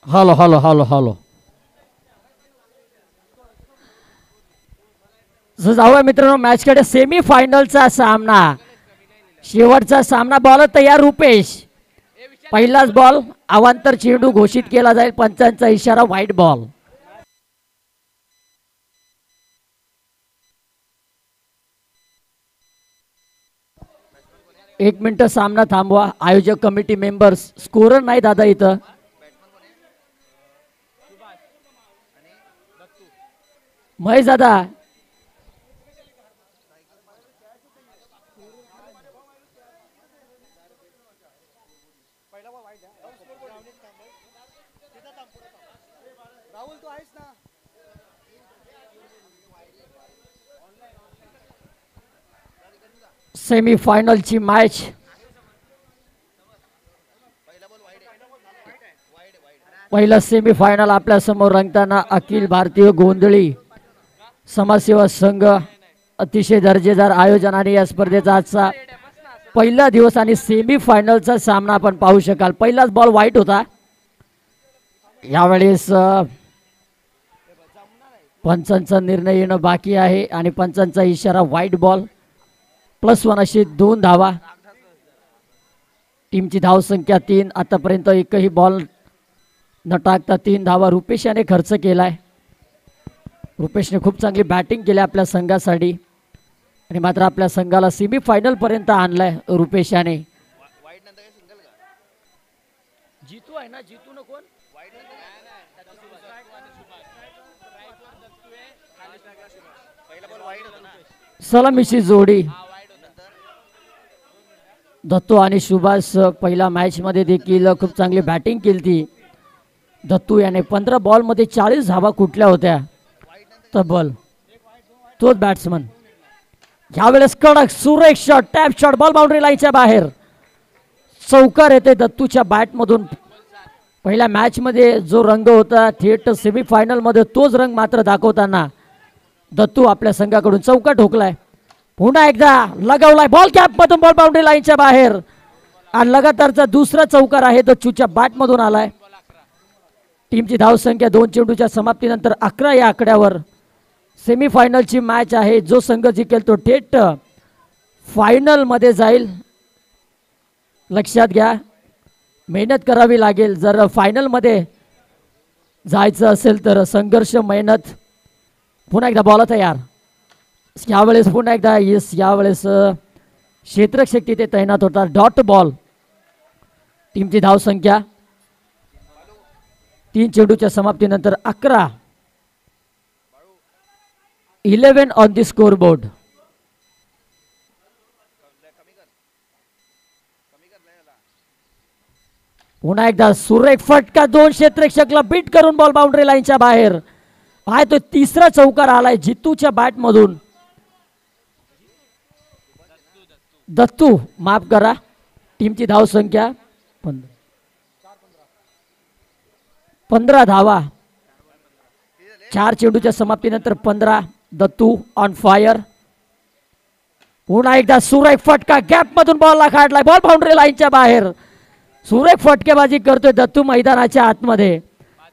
Hello hello hello hello जाऊया मित्रांनो मॅचकडे semi फायनलचा सामना शेवटचा सामना बॉल तयार रुपेश पहिलाच बॉल अवांतर चेंडू घोषित केला जाईल पंचांचा इशारा व्हाईट बॉल एक मिनिट सामना थांबवा आयोजक कमिटी मेंबर्स स्कोरर नाही दादा इथं महेश दादा सेमी फायनलची मॅच पहिला सेमी फायनल आपल्या समोर रंगताना अखिल भारतीय गोंधळी समाजसेवा संघ अतिशय दर्जेदार आयोजन आणि या स्पर्धेचा आजचा पहिला दिवस आणि सेमी फायनलचा सामना आपण पाहू शकाल पहिलाच बॉल वाईट होता यावेळेस पंचांचा निर्णय येणं बाकी आहे आणि पंचांचा इशारा व्हाईट बॉल +1 अशी 2 धावा टीमची धाव संख्या 3 आतापर्यंत एकही बॉल न टाकता 3 धावा रुपेश याने खर्च केलाय रुपेशने खूप चांगली बॅटिंग केली आपल्या संघासाठी आणि मात्र आपल्या संघाला सेमी फायनल पर्यंत आणलाय रुपेश याने जीतू आहे ना जीतू न कोण सलामीची जोडी दत्तू आणि सुभाष पहिल्या मॅच मध्ये देखील खूप चांगली बॅटिंग केली दत्तू याने 15 बॉल मध्ये 40 धावा कुठल्या होत्या तब्बल तोच बॅट्समन यावेळेस कडक सुरेख shot tap shot ball boundary लाईनच्या बाहेर चौकार येते दत्तूच्या बॅट मधून पहिल्या मॅच मध्ये जो रंग होता थेट सेमी फायनल मध्ये तोच रंग मात्र दाखवताना दत्तू आपल्या संघाकडून चौका ठोकलाय पुन्हा एकदा लगावलाय बॉल कॅप मधून बॉल बाउंड्री लाईनच्या बाहेर आणि लगातारचा दुसरा चौकार आहे दत्तूच्या बॅट मधून आलाय टीमची धावसंख्या 2 चेंडूच्या समाप्तीनंतर 11 या आकड्यावर सेमी फायनलची मॅच आहे जो संघ जिंकेल तो थेट फायनल मध्ये जाईल लक्षात घ्या मेहनत करावी लागेल जर फायनल मध्ये जायचं असेल तर संघर्ष मेहनत पुन्हा एकदा बॉल तयार यावेळेस पुन्हा एकदा येस यावेळेस क्षेत्ररक्षक तिथे तैनात होता डॉट बॉल टीमची धावसंख्या 3 चेंडूच्या समाप्तीनंतर 11 ऑन दी स्कोर बोर्ड पुन्हा एकदा सुरेख फटका 2 क्षेत्ररक्षकला बीट करून बॉल बाउंड्री लाईनच्या बाहेर आहे तो तिसरा चौकार आलाय जितूच्या बॅट मधून दत्तू माफ करा टीमची धाव संख्या 15 धावा 4 चेंडूच्या समाप्तीनंतर 15 दत्तू ऑन फायर पुन्हा एकदा सुरेख फटका गॅप मधून बॉलला काढलाय बॉल बाउंड्री लाईनच्या बाहेर सुरेख फटकेबाजी करतोय दत्तू मैदानाच्या आतमध्ये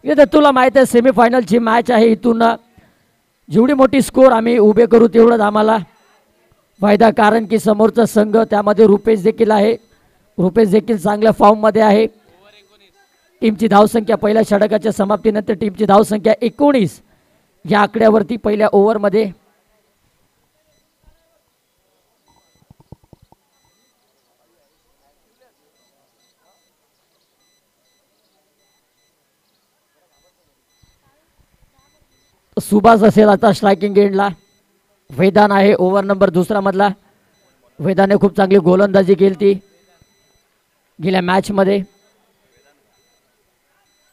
दत्तूला माहित आहे सेमी फायनलची मॅच आहे इथून जेवढी मोठी स्कोर आम्ही उभे करू तेवढंच आम्हाला फायदा कारण की समोरचा संघ त्यामध्ये रुपेश देखील आहे रुपेश देखील चांगल्या फॉर्म मध्ये आहे टीमची धावसंख्या पहिल्या षटकाच्या समाप्तीनंतर टीमची धावसंख्या 19 या आकड्यावरती पहिल्या ओव्हरमध्ये सुभाष असेल आता स्ट्रायकिंग एंडला वेदान आहे ओव्हर नंबर 2 मधला वेदाने खूप चांगली गोलंदाजी केली ती गेल्या मॅच मध्ये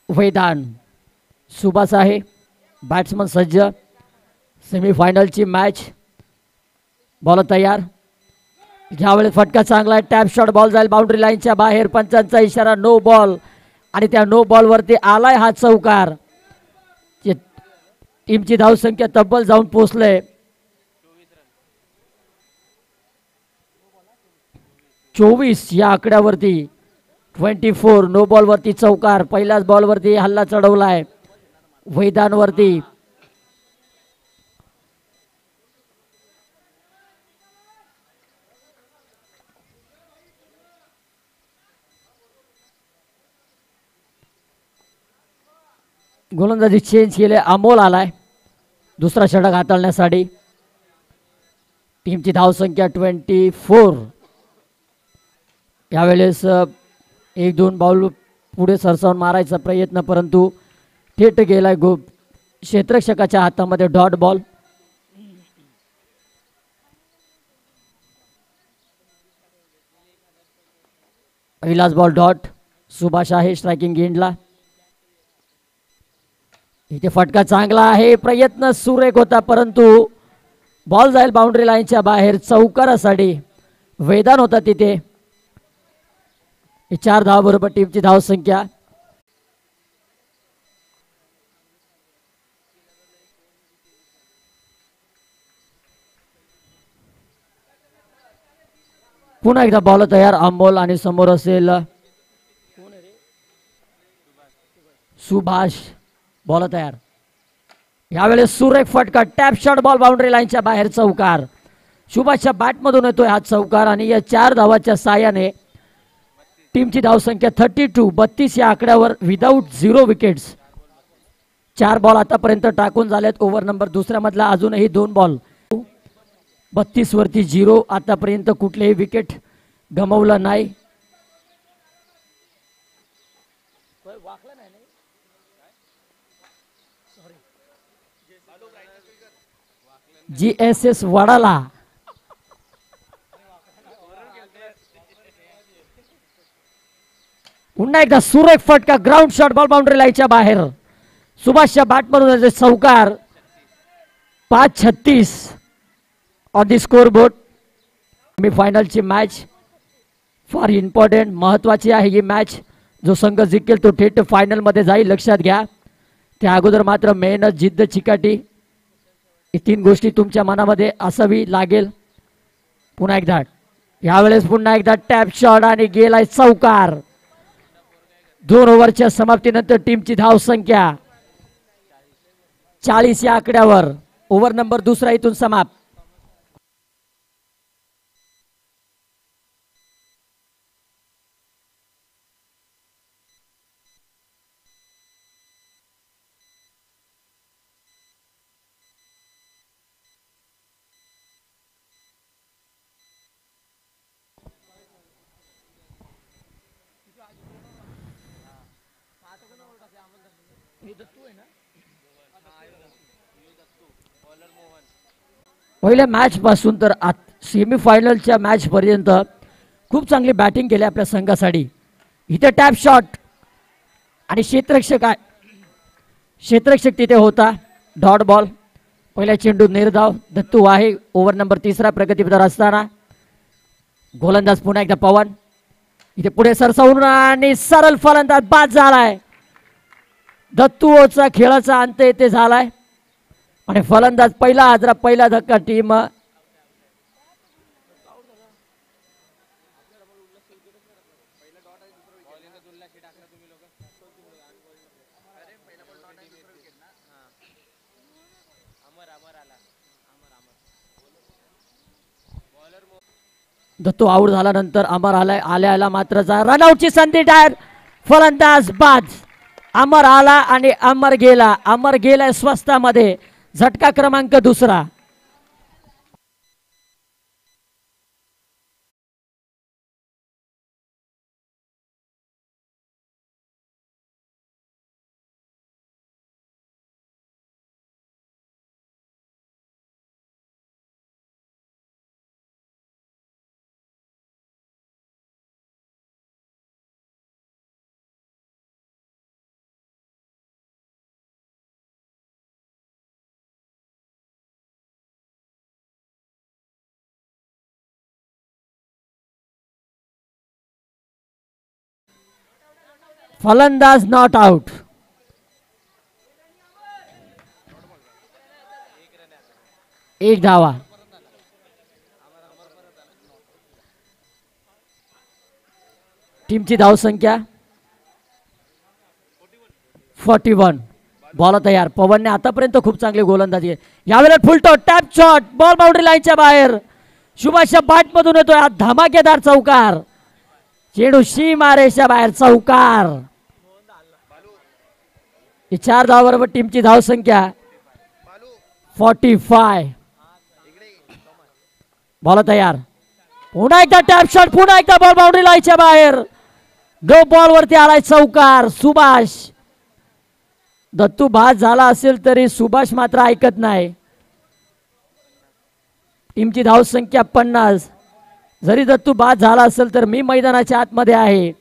वेदान सुभाष आहे बॅट्समन सज्ज सेमी फायनलची मॅच बॉल तयार यावेळेस फटका चांगला आहे टॅप शॉट बॉल जाईल बाउंड्री लाईनच्या बाहेर पंचांचा इशारा नो बॉल आणि त्या नो बॉल वरती आलाय हा चौकार टीमची धावसंख्या तब्बल जाऊन पोहोचले 24 या आकड्यावरती 24 नो बॉल वरती चौकार. पहिल्याच बॉल वरती हल्ला चढवलाय वैदानवरती. गोलंदाजी चेंज केले. अमोल आलाय दुसरा षटक हाताळण्यासाठी. टीमची धावसंख्या 24. यावेळेस 1-2 बॉल पुढे सरसावून मारायचा प्रयत्न, परंतु थेट गेलाय क्षेत्ररक्षकाच्या हातामध्ये डॉट बॉल. पहिलाच बॉल डॉट. सुभाष आहे स्ट्रायकिंग एंडला. इथे फटका चांगला आहे. प्रयत्न सुरेख होता, परंतु बॉल जाईल बाउंड्री लाईनच्या बाहेर चौकारासाठी. वेदान होता तिथे. 4 धावा बरोबर टीमची धावसंख्या. पुन्हा एकदा बॉल तयार. अमोल आणि समोर असेल सुभाष. बॉल तयार. यावेळेस सुरेख फटका. Tap shot. बॉल बाउंड्री लाईनच्या बाहेर चौकार. सुभाषच्या बॅटमधून येतोय हा चौकार आणि या 4 धावाच्या साहाय्याने टीमची धावसंख्या 32 या आकड्यावर विदाऊट 0 विकेट्स. 4 बॉल आतापर्यंत टाकून झालेत. ओव्हर नंबर दुसऱ्या मधला अजूनही 2 बॉल. 32 वरती 0. आतापर्यंत कुठलेही विकेट गमावलं नाही. GSS वडाला. पुन्हा एकदा सुरेख फटका. Ground shot. बॉल बाउंड्री लाईनच्या बाहेर. सुभाषच्या बॅटमधून चौकार. 5-36 ऑन दी स्कोर बोर्ड. सेमीफायनलची मॅच फार इम्पॉर्टंट, महत्वाची आहे ही मॅच. जो संघ जिंकेल तो थेट फायनल मध्ये जाईल, लक्षात घ्या. त्या अगोदर मात्र मेहनत, जिद्द, चिकाटी ही 3 गोष्टी तुमच्या मनामध्ये असावी लागेल. पुन्हा एकदा यावेळेस पुन्हा एकदा टॅप शॉट आणि गेलाय चौकार. 2 ओव्हरच्या समाप्तीनंतर टीमची धावसंख्या 40 या आकड्यावर. ओव्हर नंबर दुसरा इथून समाप्त. पहिल्या मॅच पासून तर सेमीफायनलच्या मॅच पर्यंत खूप चांगली बॅटिंग केली आपल्या संघासाठी. इथे टॅप शॉट आणि क्षेत्ररक्षक तिथे होता. Dot ball. पहिल्या चेंडू निर्धाव. दत्तू आहे ओव्हर नंबर 3 प्रगतीपथावर असताना. गोलंदाज पुन्हा एकदा पवन. इथे पुढे सरसावून आणि सरळ फलंदाज बाद झालाय. दत्तूचा खेळाचा अंत येथे झालाय आणि फलंदाज पहिला धक्का टीम दत्तू आऊट झाल्यानंतर अमर आल्या मात्र रनआउटची संधी. डायर फलंदाज बाद. अमर आला आणि अमर गेला स्वस्तामध्ये. झटका क्रमांक 2. फलंदाज नॉट आउट. एक धावा. टीमची धावसंख्या 41. बॉल तयार. पवनने आतापर्यंत खूप चांगली गोलंदाजी आहे. यावेळेला फुलटो टॅप शॉट बॉल बाउंड्री लाईनच्या बाहेर. शुभाशच्या बॅट मधून येतोय हा धमाकेदार चौकार. चेंडू सीमारेषच्या बाहेर चौकार. 4 धावांवर टीमची धावसंख्या 45. बॉल तयार. पुन्हा एकदा टॅप शॉट. पुन्हा एकदा बॉल बाउंड्री लाईनच्या बाहेर. नो बॉल वरती आलाय चौकार. सुभाष. दत्तू बाद झाला असेल तरी सुभाष मात्र ऐकत नाही. टीमची धावसंख्या 50. जरी दत्तू बाद झाला असेल तर मी मैदानाच्या आतमध्ये आहे.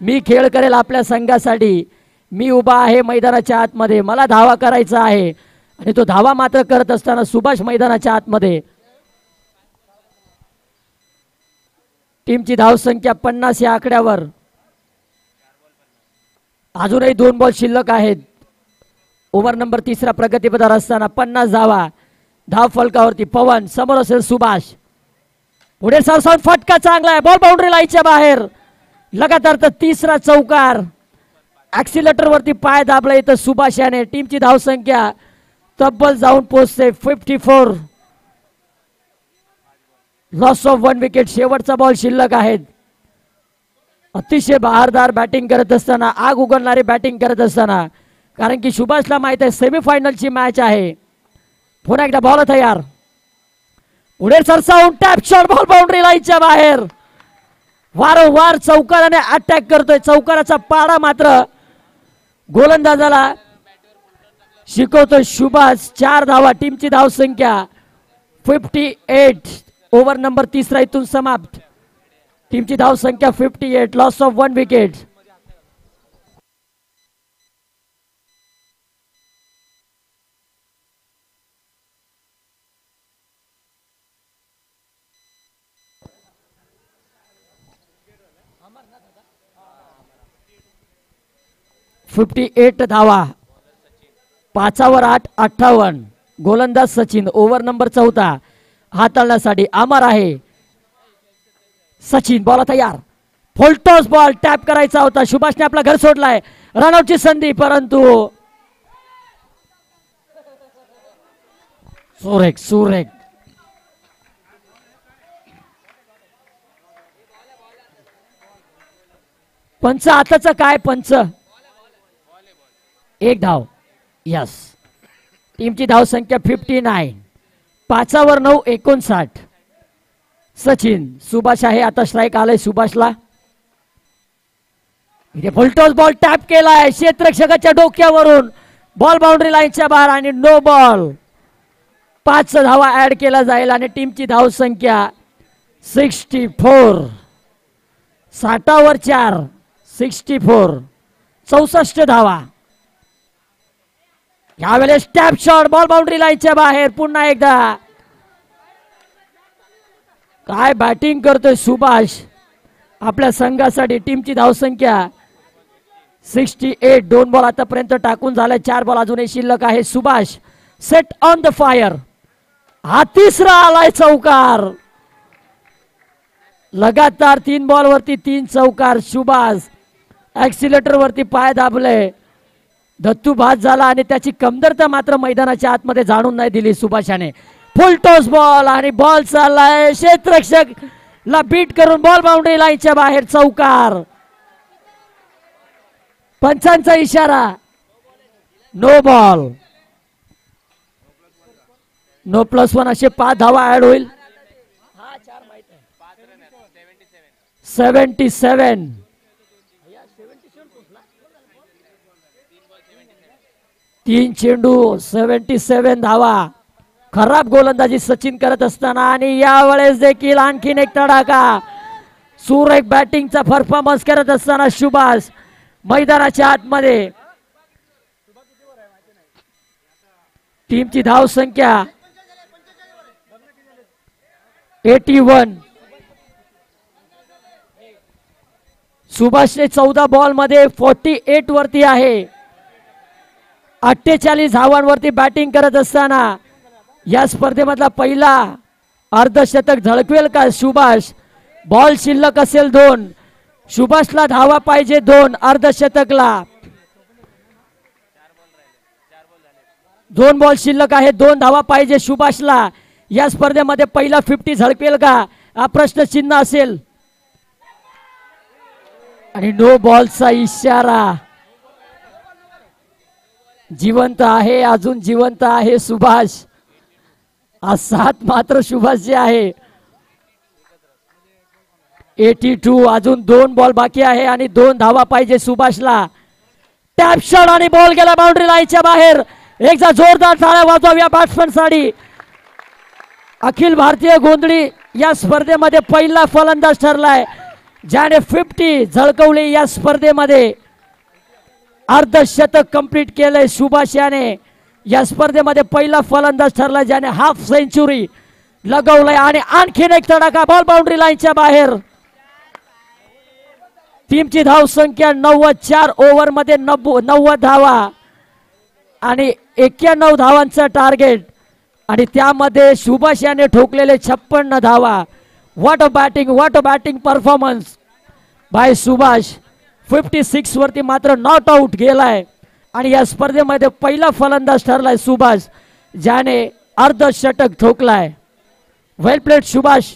मी खेळ करेल आपल्या संघासाठी. मी उभा आहे मैदानाच्या आतमध्ये. मला धावा करायचा आहे आणि तो धावा मात्र करत असताना सुभाष मैदानाच्या आतमध्ये. टीमची धावसंख्या 50 या आकड्यावर. अजूनही 2 बॉल शिल्लक आहेत. ओव्हर नंबर 3 प्रगतीपथावर असताना 50 धावा. धाव फलकावरती पवन. समोर असेल सुभाष. पुढे सरसावून फटका चांगला आहे. बॉल बाउंड्री लाईनच्या बाहेर. लगातार 3रा चौकार. ऍक्सिलेटर वरती पाय दाबला इथं सुभाष याने. टीमची धावसंख्या तब्बल जाऊन पोहोचते 54. Loss of 1 wicket. शेवटचा बॉल शिल्लक आहेत. अतिशय बहारदार बॅटिंग करत असताना. आग उघडणारी बॅटिंग करत असताना. कारण की सुभाषला माहित आहे सेमीफायनलची मॅच आहे. पुन्हा एकदा बॉल तयार. पुढे सरसावून टॅप शॉट बॉल बाउंड्री लाईनच्या बाहेर. वारंवार चौकाराने अटॅक करतोय. चौकाराचा पाडा मात्र गोलंदाजाला शिकवतोय सुभाष. 4 धावा. टीमची धावसंख्या 58. ओव्हर नंबर 3 इथून समाप्त. टीमची धावसंख्या 58. Loss of 1 wicket. धावा. 5वर 8. 58. गोलंदाज सचिन. ओव्हर नंबर 4 हाताळण्यासाठी अमर आहे. सचिन. बॉल तयार. फुलटॉस बॉल टॅप करायचा होता. सुभाषने आपला घर सोडलाय. रनआउटची संधी परंतु सुरेख. पंच आताच काय पंच. 1 धाव. यस. टीमची धावसंख्या 59. 5वर 9. 59. सचिन. सुभाष आहे. आता स्ट्राईक आलाय सुभाषला. इथे फुलटॉस बॉल टॅप केलाय क्षेत्ररक्षकाच्या डोक्यावरून. बॉल बाउंड्री लाईनच्या बाहेर आणि नो बॉल. 5 धावा ऍड केला जाईल आणि टीमची धावसंख्या 64. 60वर 4. 64. 64 धावा. यावेळेस टॅप शॉट बॉल बाउंड्री लाईनच्या बाहेर. पुन्हा एकदा काय बॅटिंग करतोय सुभाष आपल्या संघासाठी. टीमची धावसंख्या 68. 2 बॉल आतापर्यंत टाकून झालाय. 4 बॉल अजूनही शिल्लक आहे. Subhash set on the fire. हा 3रा आलाय चौकार. लगातार 3 बॉल वरती 3 चौकार. सुभाष ऍक्सिलेटर वरती पाय दाबले. दत्तू बाद झाला आणि त्याची कमतरता मात्र मैदानाच्या आतमध्ये जाणून नाही दिली सुभाषाने. फुल टॉस बॉल आणि बॉल चाललाय क्षेत्ररक्षक ला बीट करून बॉल बाउंड्री लाईनच्या बाहेर चौकार. पंचांचा इशारा. No ball. नो +1 असे 5 धावा ऍड होईल. 77. 3 चेंडू 77 धावा. खराब गोलंदाजी सचिन करत असताना आणि यावेळेस देखील आणखीन एक तडाखा. सुरेख बॅटिंगचा परफॉर्मन्स करत असताना सुभाष मैदानाच्या आतमध्ये. टीमची धाव संख्या 81. सुभाषने 14 बॉल मध्ये 48 वरती आहे. 48 धावांवरती बॅटिंग करत असताना या स्पर्धेमधला पहिला अर्धशतक झळकवेल का सुभाष. बॉल शिल्लक असेल 2. सुभाषला धावा पाहिजे 2 अर्धशतकला. 2 बॉल शिल्लक आहे. 2 धावा पाहिजे सुभाषला. या स्पर्धेमध्ये पहिला 50 झळकेल का हा प्रश्न चिन्ह असेल. आणि नो बॉलचा इशारा. जिवंत आहे, अजून जिवंत आहे सुभाष. आज 7 मात्र सुभाष जे आहे. 82. अजून 2 बॉल बाकी आहे आणि 2 धावा पाहिजे सुभाषला. टॅप शॉट आणि बॉल गेला बाउंड्री लाईनच्या बाहेर. एकदा जोरदार टाळ्या वाजवाव्या बॅट्समन साठी. अखिल भारतीय गोंधळी या स्पर्धेमध्ये पहिला फलंदाज ठरलाय ज्याने 50 झळकवले. या स्पर्धेमध्ये अर्धशतक कंप्लीट केलंय सुभाष याने. या स्पर्धेमध्ये पहिला फलंदाज ठरलाय ज्याने हाफ सेंचुरी लगवलंय. आणि आणखीन एक तडाखा बॉल बाउंड्री लाईनच्या बाहेर. टीमची धाव संख्या 90. 4 ओव्हर मध्ये 90 धावा आणि 91 धावांचं टार्गेट. आणि त्यामध्ये सुभाष याने ठोकलेले 56 धावा. What a batting performance by Subhash. 56 वरती मात्र नॉट आउट गेलाय. आणि या स्पर्धेमध्ये पहिला फलंदाज ठरलाय सुभाष ज्याने अर्धशतक ठोकलाय. वेल प्लेड सुभाष.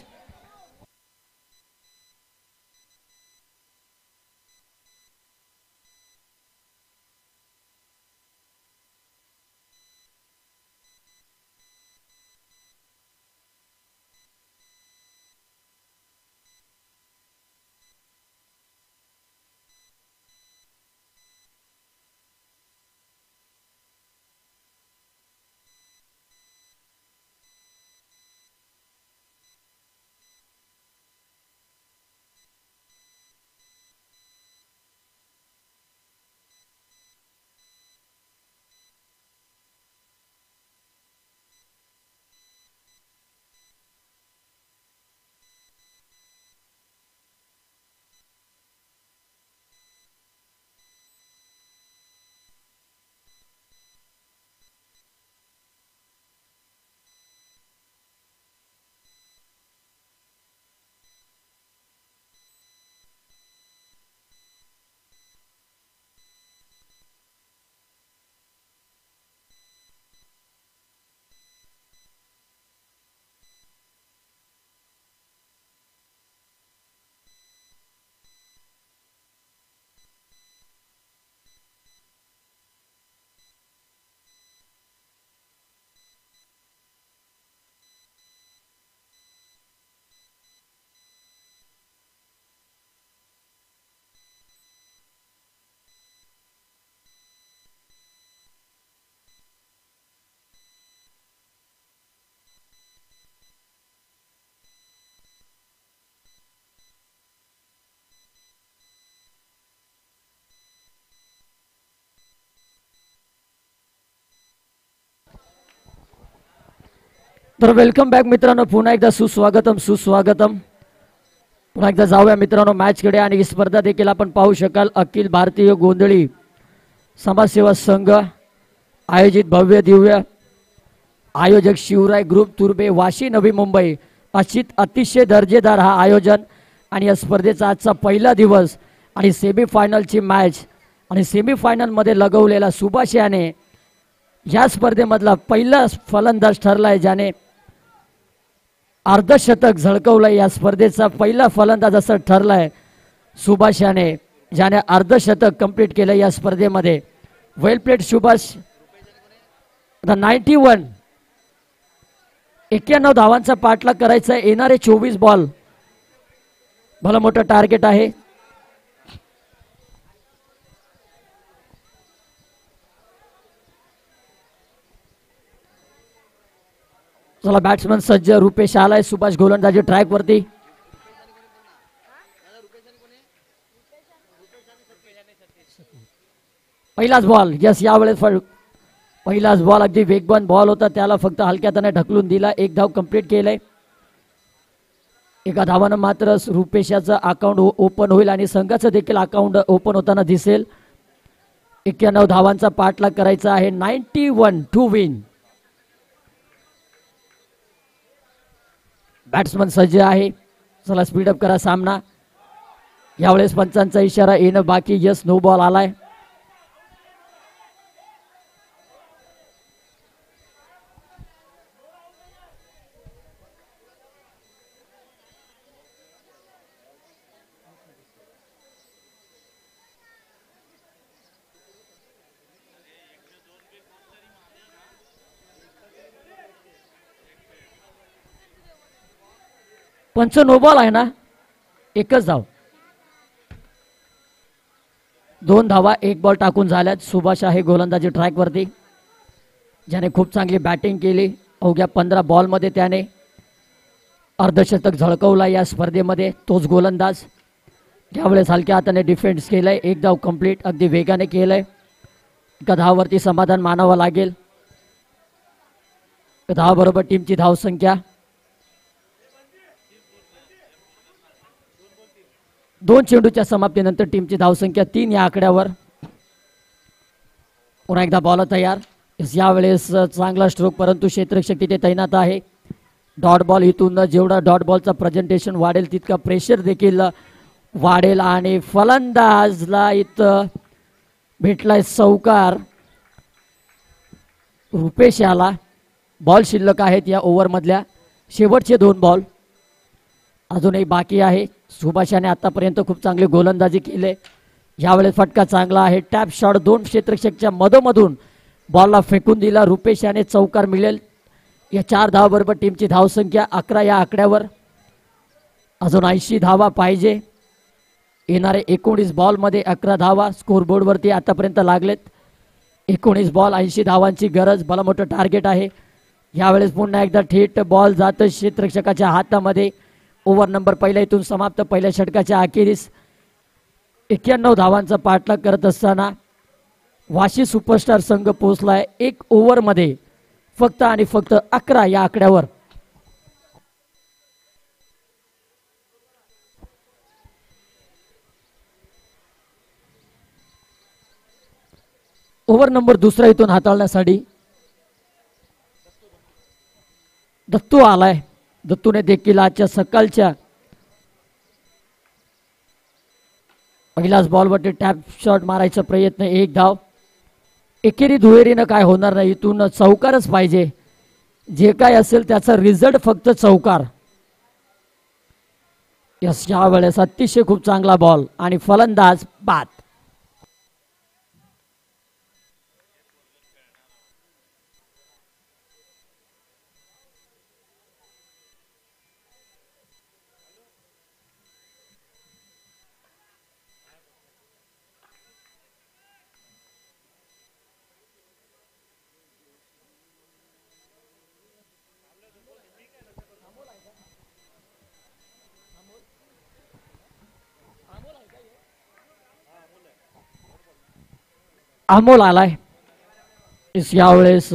तर वेलकम बॅक मित्रांनो. पुन्हा एकदा सुस्वागतम. पुन्हा एकदा जाऊया मित्रांनो मॅचकडे. आणि ही स्पर्धा देखील आपण पाहू शकाल अखिल भारतीय गोंधळी समाजसेवा संघ आयोजित भव्य दिव्य. आयोजक शिवराय ग्रुप तुर्बे वाशी नवी मुंबई. अतिशय दर्जेदार हा आयोजन. आणि या स्पर्धेचा आजचा पहिला दिवस आणि सेमीफायनलची मॅच. आणि सेमीफायनलमध्ये लगवलेला सुभाष याने या स्पर्धेमधला पहिला फलंदाज ठरलाय ज्याने अर्धशतक झळकवलंय. या स्पर्धेचा पहिला फलंदाज असं ठरलाय सुभाष याने ज्याने अर्धशतक कंप्लीट केलं या स्पर्धेमध्ये. वेल प्लेड सुभाष. 91 धावांचा पाठलाग करायचा. येणारे 24 बॉल भलं मोठं टार्गेट आहे. चला बॅट्समन सज्ज. रुपेश आलाय. सुभाष गोलंदाजी ट्रॅक वरती. पहिलाच बॉल. यस यावेळेस पहिलाच बॉल अगदी वेगवान बॉल होता. त्याला फक्त हलक्याने ढकलून दिला. 1 धाव कंप्लीट केलंय. एका धावानं मात्र रुपेशाचं अकाउंट ओपन होईल आणि संघाचं देखील अकाउंट ओपन होताना दिसेल. 91 धावांचा पाठलाग करायचा आहे. 91 टू विन. बॅट्समन सज्ज आहे. चला स्पीडअप करा सामना. यावेळेस पंचांचा इशारा येणं बाकी. यस, नो बॉल आलाय. पंच नो बॉल आहे ना. एकच धाव. 2 धावा 1 बॉल टाकून झाल्यात. सुभाष आहे गोलंदाजी ट्रॅकवरती, ज्याने खूप चांगली बॅटिंग केली. अवघ्या 15 बॉलमध्ये त्याने अर्धशतक झळकवला या स्पर्धेमध्ये. तोच गोलंदाज यावेळेस हलक्या हाताने डिफेन्स केलंय. 1 धाव कंप्लीट अगदी वेगाने केलंय. एका धावावरती समाधान मानावं लागेल. धाव बरोबर टीमची धावसंख्या 2 चेंडूच्या समाप्तीनंतर टीमची धावसंख्या 3 या आकड्यावर. पुन्हा एकदा बॉल तयार. यावेळेस चांगला स्ट्रोक, परंतु क्षेत्ररक्षक तिथे तैनात आहे. डॉट बॉल इथून जेवढा डॉट बॉलचा प्रेझेंटेशन वाढेल तितका प्रेशर देखील वाढेल. आणि फलंदाजला इथं भेटलाय चौकार. रुपेश याला बॉल शिल्लक आहेत या ओव्हरमधल्या. शेवटचे 2 बॉल अजूनही बाकी आहे. सुभाषाने आतापर्यंत खूप चांगली गोलंदाजी केली. यावेळेस फटका चांगला आहे. टॅप शॉट 2 क्षेत्ररक्षकच्या मधोमधून बॉलला फेकून दिला. रुपेश याने चौकार मिळेल. या 4 धावाबरोबर टीमची धावसंख्या 11 या आकड्यावर. अजून 80 धावा पाहिजे. येणारे 19 बॉलमध्ये 11 धावा स्कोरबोर्डवरती आतापर्यंत लागलेत. 19 बॉल 80 धावांची गरज. भला मोठं टार्गेट आहे. यावेळेस पुन्हा एकदा थेट बॉल जात क्षेत्ररक्षकाच्या हातामध्ये. ओव्हर नंबर पहिला इथून समाप्त. पहिल्या षटकाच्या अखेरीस 91 धावांचा पाठलाग करत असताना वाशी सुपरस्टार संघ पोहोचलाय 1 ओव्हरमध्ये फक्त आणि फक्त 11 या आकड्यावर. ओव्हर नंबर दुसरा इथून हाताळण्यासाठी दत्तू आलाय. दत्तूने देखील आजच्या सकाळच्या पहिल्याच बॉलवरती टॅप शॉट मारायचा प्रयत्न. 1 धाव. एकेरी दुहेरीनं काय होणार नाही. इथून चौकारच पाहिजे. जे काय असेल त्याचा रिझल्ट फक्त चौकार. यस, यावेळेस अतिशय खूप चांगला बॉल आणि फलंदाज बाद. अमोल आलाय. यावेळेस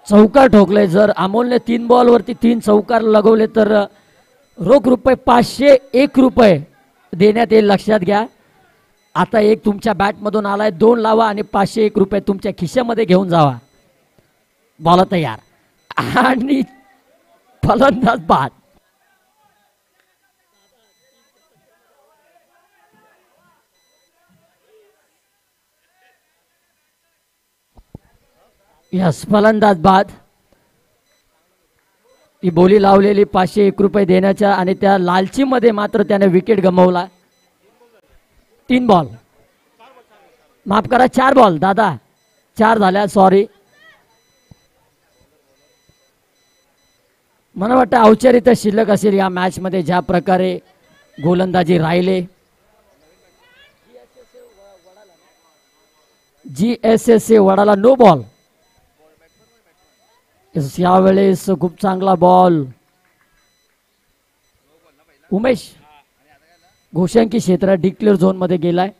चौकार ठोकले. जर अमोलने 3 बॉलवरती 3 चौकार लगवले तर रोख रुपये 501 रुपये देण्यात येईल. लक्षात घ्या. आता एक तुमच्या बॅटमधून आलाय. 2 लावा आणि 501 रुपये तुमच्या खिशामध्ये घेऊन जावा. बॉल तयार आणि फलंदाज बाद. यस, फलंदाज बाद. ती बोली लावलेली 501 रुपये देण्याच्या आणि त्या लालचीमध्ये मात्र त्याने विकेट गमावला. 3 बॉल, माफ करा 4 बॉल दादा, 4 झाल्या. सॉरी, मला वाटतं औपचारिक शिल्लक असेल या मॅच मध्ये. ज्या प्रकारे गोलंदाजी राहिले. GSSA वडाला नो बॉल. यावेळेस खूप चांगला बॉल. उमेश घोषांकी क्षेत्र डिक्लेअर झोन मध्ये गेलाय.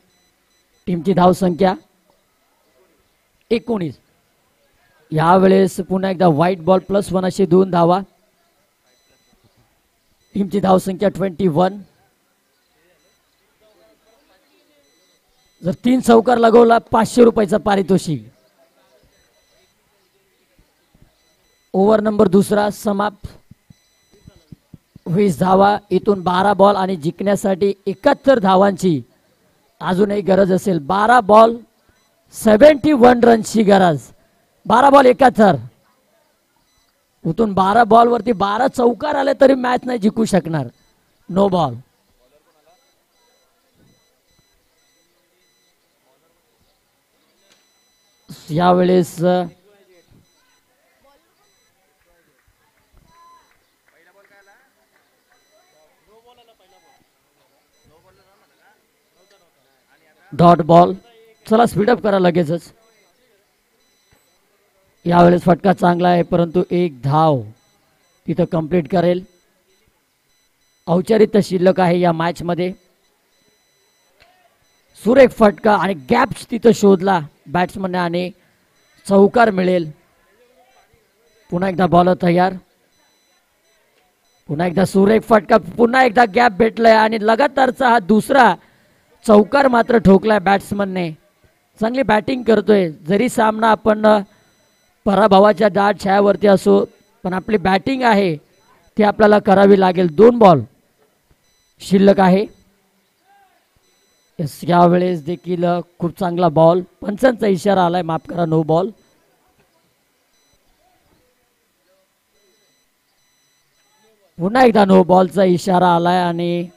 टीमची धाव संख्या 19. यावेळेस पुन्हा एकदा व्हाईट बॉल +1 अशी 2 धावा. टीमची धाव संख्या 21. जर 3 चौकार लगवला 500 रुपयाचा पारितोषिक. ओव्हर नंबर दुसरा समाप्त. 20 धावा, इथून 12 बॉल आणि जिंकण्यासाठी 71 धावांची अजूनही गरज असेल. 12 बॉल 71 रनची गरज. 12 बॉल 71. उतून 12 बॉल वरती 12 चौकार आले तरी मॅच नाही जिंकू शकणार. No ball. यावेळेस डॉट बॉल. चला स्पीडअप करा लगेचच. यावेळेस फटका चांगला आहे परंतु एक धाव तिथं कंप्लीट करेल. औपचारिकता शिल्लक आहे या मॅच मध्ये. सुरेख फटका आणि गॅप्स तिथं शोधला बॅट्समनने आणि चौकार मिळेल. पुन्हा एकदा बॉलर तयार. पुन्हा एकदा सुरेख फटका. पुन्हा एकदा गॅप भेटलाय आणि लगातारचा हा दुसरा चौकार मात्र ठोकलाय बॅट्समनने. चांगली बॅटिंग करतोय. जरी सामना आपण पराभवाच्या दाट छायावरती असो पण आपली बॅटिंग आहे ती आपल्याला करावी लागेल. 2 बॉल शिल्लक आहे. यावेळेस देखील खूप चांगला बॉल. पंचांचा इशारा आलाय, माफ करा, नो बॉल. पुन्हा एकदा नो बॉलचा इशारा आलाय आणि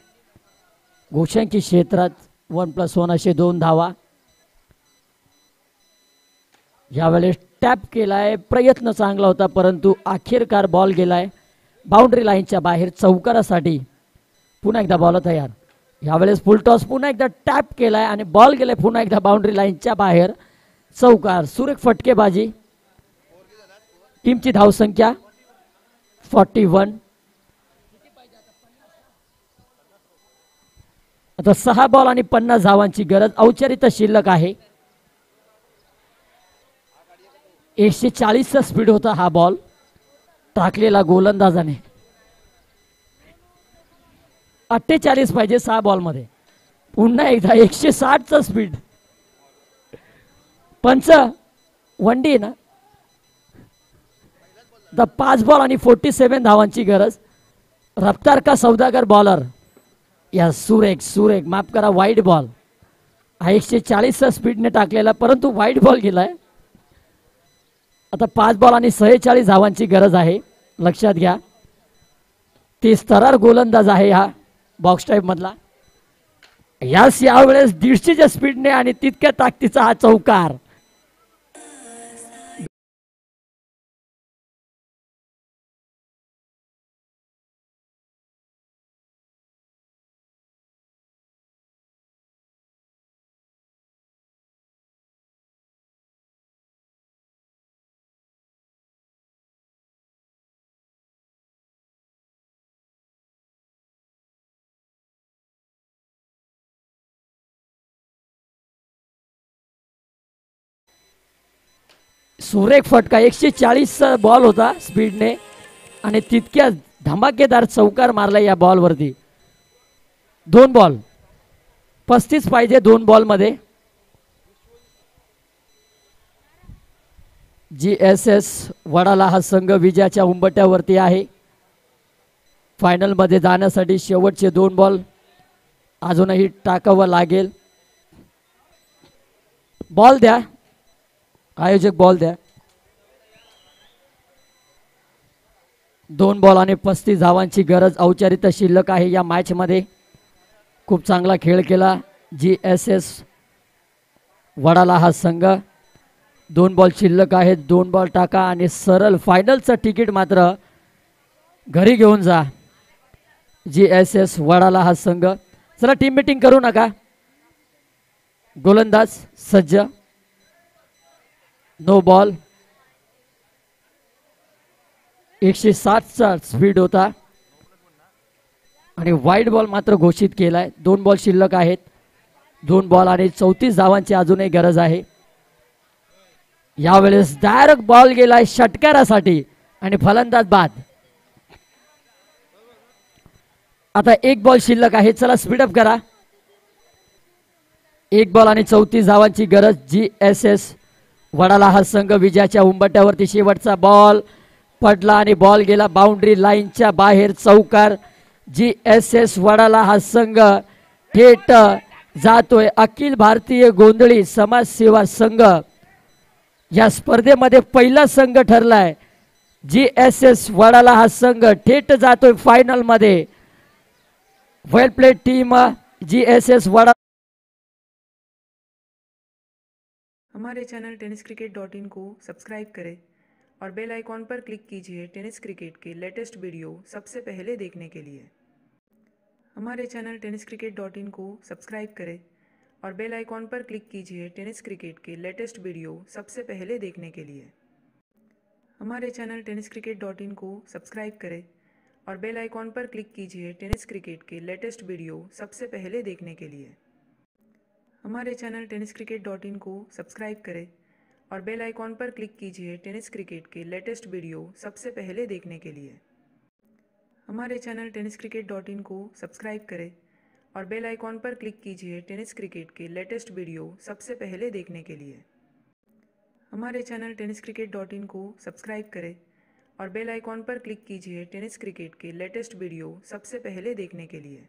गोशांकी क्षेत्रात 1+1 असे 2 धावा. यावेळेस टॅप केलाय. प्रयत्न चांगला होता परंतु अखेरकार बॉल गेलाय बाउंड्री लाईनच्या बाहेर चौकारासाठी. पुन्हा एकदा बॉल तयार. यावेळेस फुल टॉस. पुन्हा एकदा टॅप केलाय आणि बॉल गेलाय पुन्हा एकदा बाउंड्री लाईनच्या बाहेर चौकार. सुरेख फटकेबाजी. टीमची धावसंख्या 41. आता 6 बॉल आणि 50 धावांची गरज. औपचारिकता शिल्लक आहे. 140चा स्पीड होता हा बॉल टाकलेला गोलंदाजाने. 48 पाहिजे 6 बॉल मध्ये. पुन्हा एकदा 160चा स्पीड. पंच वनडी ना. 5 बॉल आणि 47 धावांची गरज. रफ्तार का सौदागर बॉलर. या सुरेख सुरेख माफ करा, वाईड बॉल. हा 140चा स्पीडने टाकलेला परंतु वाईड बॉल गेलाय. आता 5 बॉल आणि 46 धावांची गरज आहे. लक्षात घ्या 30 थरार गोलंदाज आहे हा बॉक्स टाईप मधला. यावेळेस 150च्या स्पीडने आणि तितक्या ताकदीचा हा चौकार. सुरेख फटका. 140चा बॉल होता स्पीडने आणि तितक्या धमाकेदार चौकार मारला या बॉल वरती. 2 बॉल 35 पाहिजे 2 बॉल मध्ये. GSS वडाला हा संघ विजयाच्या उंबरठ्यावरती आहे. फायनल मध्ये जाण्यासाठी शेवटचे 2 बॉल अजूनही टाकावं लागेल. बॉल द्या आयोजक, बॉल द्या. 2 बॉल आणि 35 धावांची गरज. औपचारिकता शिल्लक आहे या मॅच मध्ये. खूप चांगला खेळ केला GSS वडाला हा संघ. 2 बॉल शिल्लक आहेत. 2 बॉल टाका आणि सरळ फायनलचं तिकीट मात्र घरी घेऊन जा. GSS वडाला हा संघ. चला टीम मीटिंग करू नका. गोलंदाज सज्ज. No ball. 160चा स्पीड होता आणि वाईड बॉल मात्र घोषित केलाय. 2 बॉल शिल्लक आहेत. 2 बॉल आणि 34 धावांची अजूनही गरज आहे. यावेळेस डायरेक्ट बॉल गेलाय षटकारासाठी आणि फलंदाज बाद. आता 1 बॉल शिल्लक आहे. चला स्पीडअप करा. 1 बॉल आणि 34 धावांची गरज. GSS वडाला हा संघ विजयाच्या उंबरठ्यावरती. शेवटचा बॉल पडला आणि बॉल गेला बाउंड्री लाईनच्या बाहेर चौकार. GSS वडाला हा संघ थेट जातोय अखिल भारतीय गोंधळी समाज सेवा संघ या स्पर्धेमध्ये पहिला संघ ठरलाय। GSS वडाला हा संघ थेट जातोय फायनल मध्ये। वेल प्लेड टीम GSS वडा। हमारे चैनल tenniscricket.in को सब्सक्राइब करें और बेल आइकॉन पर क्लिक कीजिए टेनिस क्रिकेट के लेटेस्ट वीडियो सबसे पहले देखने के लिए। हमारे चैनल tenniscricket.in को सब्सक्राइब करें और बेल आइकॉन पर क्लिक कीजिए टेनिस क्रिकेट के लेटेस्ट वीडियो सबसे पहले देखने के लिए। हमारे चैनल tenniscricket.in को सब्सक्राइब करें और बेल आइकॉन पर क्लिक कीजिए टेनिस क्रिकेट के लेटेस्ट वीडियो सबसे पहले देखने के लिए। हमारे चैनल tenniscricket.in को सब्सक्राइब करें और बेल आइकॉन पर क्लिक कीजिए टेनिस क्रिकेट के लेटेस्ट वीडियो सबसे पहले देखने के लिए। हमारे चैनल tenniscricket.in को सब्सक्राइब करें और बेल आइकॉन पर क्लिक कीजिए टेनिस क्रिकेट के लेटेस्ट वीडियो सबसे पहले देखने के लिए। हमारे चैनल tenniscricket.in को सब्सक्राइब करें और बेल आइकॉन पर क्लिक कीजिए टेनिस क्रिकेट के लेटेस्ट वीडियो सबसे पहले देखने के लिए।